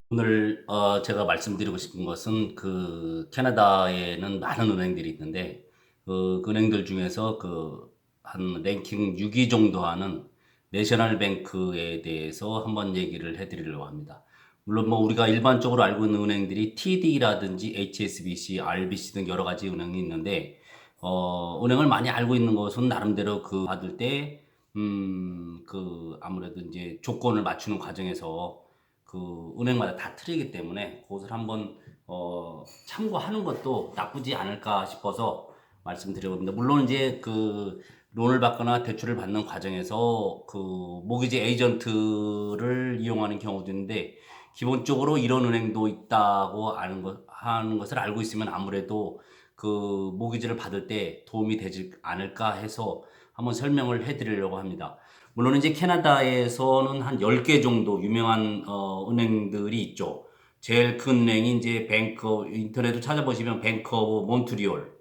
오늘 제가 말씀드리고 싶은 것은 그 캐나다에는 많은 은행들이 있는데 그 은행들 중에서 그 한 랭킹 6위 정도 하는 내셔널 뱅크에 대해서 한번 얘기를 해드리려고 합니다. 물론 뭐 우리가 일반적으로 알고 있는 은행들이 TD라든지 HSBC, RBC 등 여러 가지 은행이 있는데 은행을 많이 알고 있는 것은 나름대로 그 받을 때 그 아무래도 이제 조건을 맞추는 과정에서 그 은행마다 다 틀리기 때문에 그것을 한번 참고하는 것도 나쁘지 않을까 싶어서 말씀드려봅니다. 물론 이제 그 론을 받거나 대출을 받는 과정에서 그 모기지 에이전트를 이용하는 경우도 있는데 기본적으로 이런 은행도 있다고 하는 것을 알고 있으면 아무래도 그 모기지를 받을 때 도움이 되지 않을까 해서 한번 설명을 해드리려고 합니다. 물론 이제 캐나다에서는 한 10개 정도 유명한 은행들이 있죠. 제일 큰 은행이 이제 인터넷으로 찾아보시면 뱅크 오브 몬트리올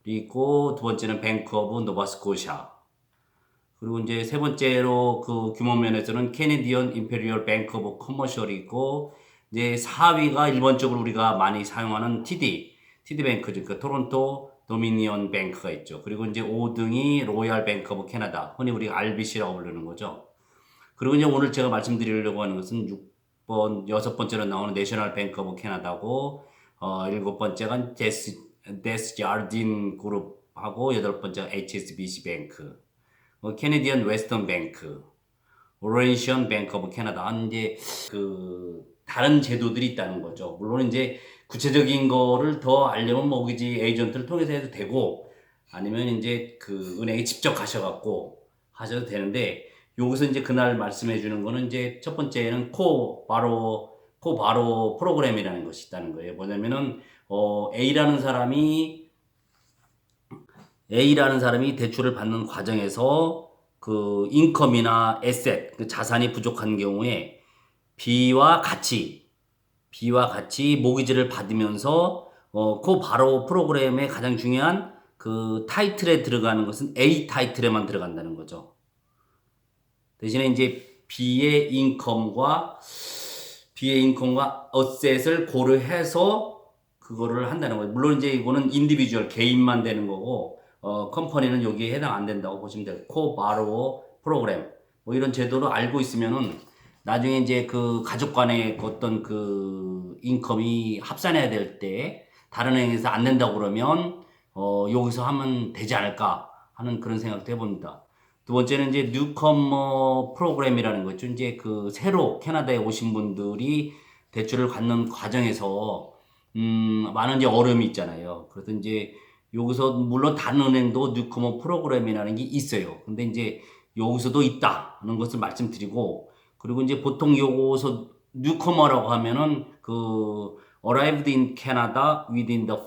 있고, 두 번째는 뱅크 오브 노바스코샤, 그리고 이제 세 번째로 그 규모 면에서는 캐네디언 임페리얼 뱅크 오브 커머셜이 있고, 이제 4위가 일반적으로 우리가 많이 사용하는 TD 뱅크죠. 그 토론토 도미니언 뱅크가 있죠. 그리고 이제 5등이 로얄 뱅크 오브 캐나다, 흔히 우리가 RBC라고 부르는 거죠. 그리고 이제 오늘 제가 말씀드리려고 하는 것은 6섯 번째로 나오는 내셔널 뱅크 오브 캐나다고, 일곱 번째가 데스자르딘 그룹하고, 여덟 번째가 HSBC 뱅크, 캐네디언 웨스턴 뱅크, 오레이션 뱅크 오브 캐나다. 이제 그 다른 제도들이 있다는 거죠. 물론 이제 구체적인 거를 더 알려면 모기지 에이전트를 통해서 해도 되고, 아니면 이제 그 은행에 직접 가셔갖고 하셔도 되는데, 여기서 이제 그날 말씀해 주는 거는 이제 첫 번째는 코바로 프로그램이라는 것이 있다는 거예요. 뭐냐면은 A라는 사람이 대출을 받는 과정에서 그 인컴이나 에셋, 그 자산이 부족한 경우에 B와 같이 모기지를 받으면서 코바로 프로그램의 가장 중요한 그 타이틀에 들어가는 것은 A 타이틀에만 들어간다는 거죠. 대신에 이제 B의 인컴과 어셋을 고려해서 그거를 한다는 거예요. 물론 이제 이거는 인디비주얼 개인만 되는 거고, 컴퍼니는 여기에 해당 안 된다고 보시면 돼요. 코바로 프로그램 뭐 이런 제도를 알고 있으면은 나중에 이제 그 가족 간의 어떤 그 인컴이 합산해야 될 때 다른 은행에서 안 된다고 그러면 여기서 하면 되지 않을까 하는 그런 생각도 해봅니다. 두 번째는 이제 뉴커머 프로그램이라는 거죠. 이제 그 새로 캐나다에 오신 분들이 대출을 받는 과정에서 많은 이제 어려움이 있잖아요. 그래서 이제 여기서 물론 다른 은행도 뉴커머 프로그램이라는 게 있어요. 근데 이제 여기서도 있다는 것을 말씀드리고, 그리고 이제 보통 요거서 뉴커머라고 하면은 그 arrived in Canada within the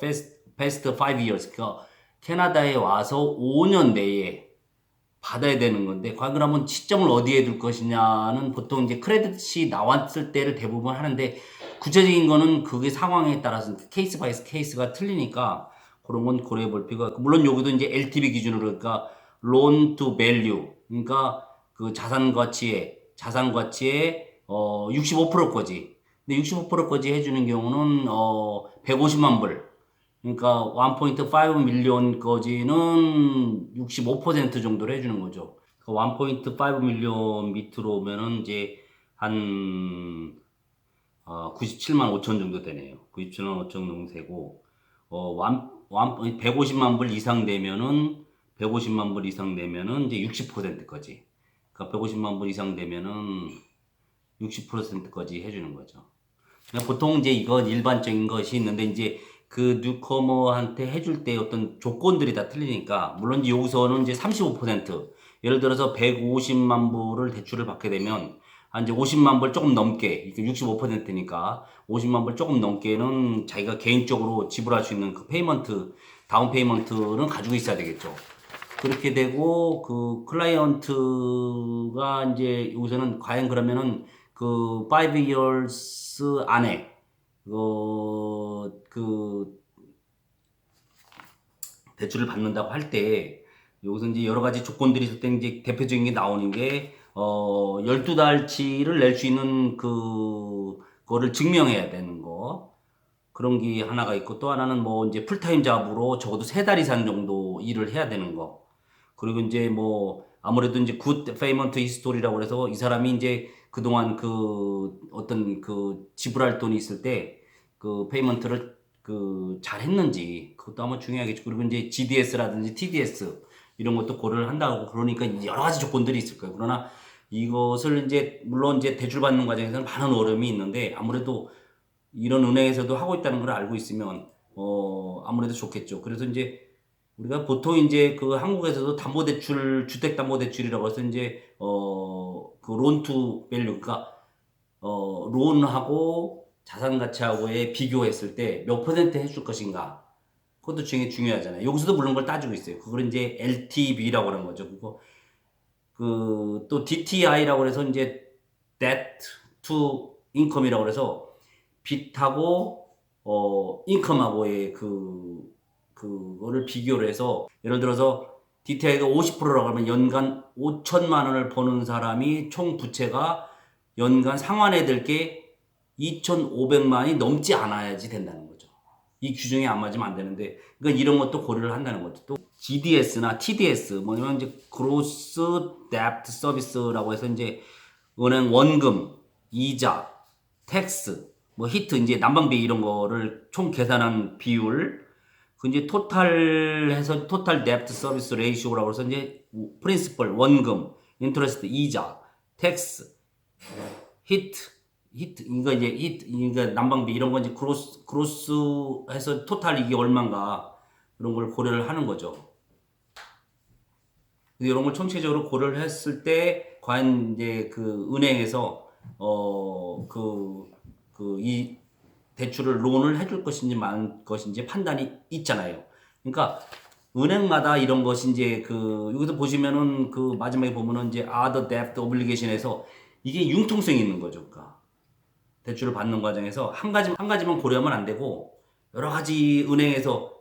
past 5 years. 그러니까 캐나다에 와서 5년 내에 받아야 되는 건데, 과연 그러면 시점을 어디에 둘 것이냐는 보통 이제 크레딧이 나왔을 때를 대부분 하는데, 구체적인 거는 그게 상황에 따라서 케이스 바이 케이스가 틀리니까 그런 건 고려해 볼 필요가 있고, 물론 여기도 이제 LTV 기준으로, 그러니까 loan to value, 그러니까 그 자산 가치의 65%까지. 근데 65%까지 해주는 경우는 150만 불. 그러니까 1.5 밀리언까지는 65% 정도를 해주는 거죠. 그 1.5 밀리언 밑으로 오면은 이제 한 97만 5천 정도 되네요. 97만 5천 정도 되고, 150만 불 이상 되면은 150만 불 이상 되면은 이제 60%까지. 그러니까 150만 불 이상 되면은 60%까지 해주는 거죠. 그러니까 보통 이제 이건 일반적인 것이 있는데, 이제 그 뉴커머한테 해줄 때 어떤 조건들이 다 틀리니까, 물론 이제 여기서는 이제 35%, 예를 들어서 150만 불을 대출을 받게 되면 한 이제 50만 불 조금 넘게, 65%니까 50만 불 조금 넘게는 자기가 개인적으로 지불할 수 있는 그 다운 페이먼트는 가지고 있어야 되겠죠. 그렇게 되고, 그 클라이언트가 이제 여기서는 과연 그러면은 그 5 years 안에 그 대출을 받는다고 할 때, 여기서 이제 여러 가지 조건들이 있을 때 이제 대표적인 게 나오는 게 12달치를 낼 수 있는 거를 증명해야 되는 거. 그런 게 하나가 있고, 또 하나는 뭐 이제 풀타임 잡으로 적어도 3달 이상 정도 일을 해야 되는 거. 그리고 이제 뭐 아무래도 이제 굿 페이먼트 히스토리라고 그래서 이 사람이 이제 그동안 어떤 지불할 돈이 있을 때 페이먼트를 잘 했는지 그것도 아마 중요하겠죠. 그리고 이제 GDS라든지 TDS 이런 것도 고려를 한다고 그러니까 여러 가지 조건들이 있을 거예요. 그러나 이것을 이제 물론 이제 대출 받는 과정에서는 많은 어려움이 있는데 아무래도 이런 은행에서도 하고 있다는 걸 알고 있으면 아무래도 좋겠죠. 그래서 이제 우리가 보통 이제 한국에서도 담보대출, 주택담보대출이라고 해서 이제 론 투 밸류, 그러니까 론하고 자산 가치하고의 비교했을 때 몇 퍼센트 해줄 것인가, 그것도 중요하잖아요. 여기서도 물론 그걸 따지고 있어요. 그걸 이제 LTV라고 하는 거죠. 그거 또 DTI라고 해서 이제 Debt to Income이라고 해서 빚하고 인컴하고의 그거를 비교를 해서, 예를 들어서 DTI가 50%라고 하면 연간 5천만 원을 버는 사람이 총 부채가 연간 상환해야 될 게 2,500만이 넘지 않아야지 된다는 거죠. 이 규정이 안 맞으면 안 되는데, 그러니까 이런 것도 고려를 한다는 거죠. 또 GDS나 TDS, 뭐냐면 이제 Gross Debt Service라고 해서 이제 은행 원금, 이자, 텍스, 뭐 히트, 이제 난방비 이런 거를 총 계산한 비율, 이제 토탈해서 토탈 뎁트 서비스 레이시오라고 해서 이제 프린시펄, 원금, 인터레스트, 이자, 텍스, 히트, 이거 이제 이거 난방비 이런 거 이제 그로스 해서 토탈 이게 얼마인가 이런 걸 고려를 하는 거죠. 이런 걸 총체적으로 고려를 했을 때 과연 이제 은행에서 이 대출을 론을 해줄 것인지 말 것인지 판단이 있잖아요. 그러니까 은행마다 이런 것이 이제 여기서 보시면은 마지막에 보면은 이제 other debt obligation에서 이게 융통성이 있는 거죠. 그러니까 대출을 받는 과정에서 한 가지만 고려하면 안 되고 여러 가지 은행에서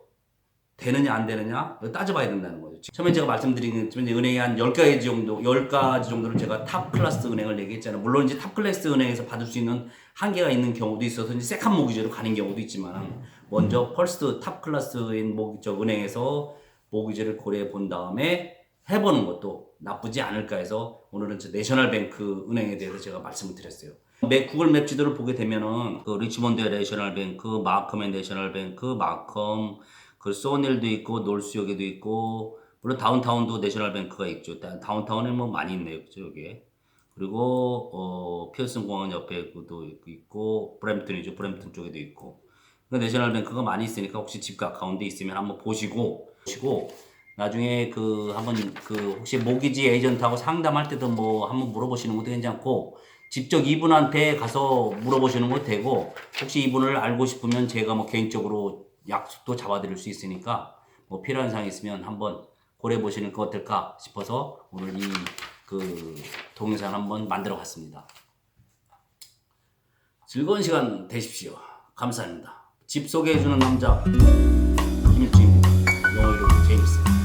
되느냐 안 되느냐 따져봐야 된다는 거죠. 처음에 제가 말씀드린 것처럼 은행이 한 10가지 정도를 제가 탑 클래스 은행을 얘기했잖아요. 물론 이제 탑 클래스 은행에서 받을 수 있는 한계가 있는 경우도 있어서 이제 세컨 모기지로 가는 경우도 있지만, 먼저 퍼스트 탑 클래스인 은행에서 모기지를 고려해 본 다음에 해보는 것도 나쁘지 않을까 해서 오늘은 내셔널뱅크 은행에 대해서 제가 말씀을 드렸어요. 구글 맵 지도를 보게 되면은 리치몬드의 내셔널뱅크, 마컴의 내셔널뱅크, 마컴, 소닐도 있고 놀스역에도 있고, 물론 다운타운도 내셔널뱅크가 있죠. 다운타운에 뭐 많이 있네요, 그죠, 여기에. 그리고 피어슨 공항 옆에도 있고, 브램프턴이죠, 브램프턴 쪽에도 있고. 그러니까 내셔널뱅크가 많이 있으니까 혹시 집 가까운 데 있으면 한번 보시고 나중에 한번 혹시 모기지 에이전트하고 상담할 때도 뭐 한번 물어보시는 것도 괜찮고, 직접 이분한테 가서 물어보시는 것도 되고, 혹시 이분을 알고 싶으면 제가 뭐 개인적으로 약속도 잡아드릴 수 있으니까 뭐 필요한 사항이 있으면 한번 고려해 보시는 거 어떨까 싶어서 오늘 이 동영상 한번 만들어 봤습니다. 즐거운 시간 되십시오. 감사합니다. 집 소개해주는 남자 김일주입니다. 영어 이름 제임스.